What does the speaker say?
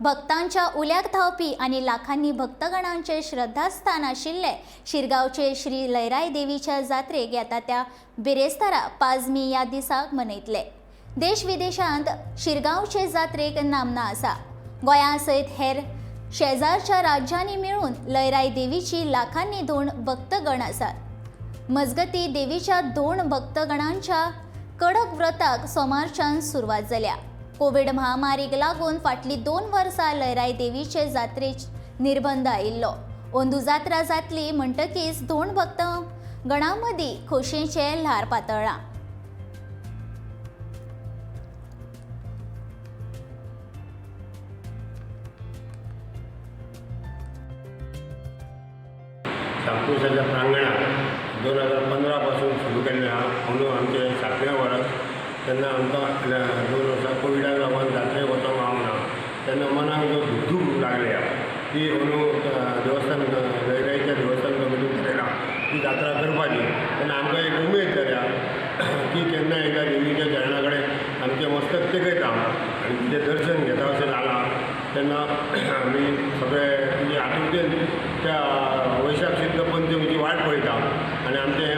भक्तांच्या उल्याक धावपी आणि लाखांनी भक्तगणांचे श्रद्धास्थान आशिल्ले शिरगांवचे श्री लयराई देवीच्या जात्रेक येता त्या बिरेस्तारा 5 मे या दिसाक मनयतले। देश विदेशांत शिरगांवचे जात्रेक नामना आसा। गोंया सयत हेर शेजारच्या राज्यांनी मिळून लयराई देवीची लाखांनी दोन भक्तगण आसात। मजगती देवीच्या दोन भक्तगणांच्या कडक व्रताक सोमारच्यान सुरवात जाल्या। कोविड महामारीक लागून फाटली 2 वर्सां लयराई देवीचे जात्रेच निर्बंध आयिल्लो। अंदू जात्रा जातली म्हणटकीच दोन भक्तगणां मदीं खोशयेचे ल्हार पातळ्ळां। सांपुसाच्या प्रांगणात 2015 पासून सुरू केल्लें आहा म्हणून आमचे 7वें वर्स तेन्ना आमकां 2 वर्सां कोविडाक लागून जात्रेक वचोंक गावना तेन्ना मनाक जो धुकधूक लागल्या ती अंदू देवस्थान लयराईच्या देवस्थान कमिटीन थारायला ती जात्रा करपाची। तेन्ना आमकां एक उमेद जाल्या की केन्ना एकदा देवीच्या चरणा कडेन आमचें मस्तक तेगयता आनी तिचें दर्शन घेता अशें जालां तेन्ना आमी सगळे म्हणजे आतुरतेन त्या वैशाख शुद्ध पंचमीची वाट पळयता आनी आमचें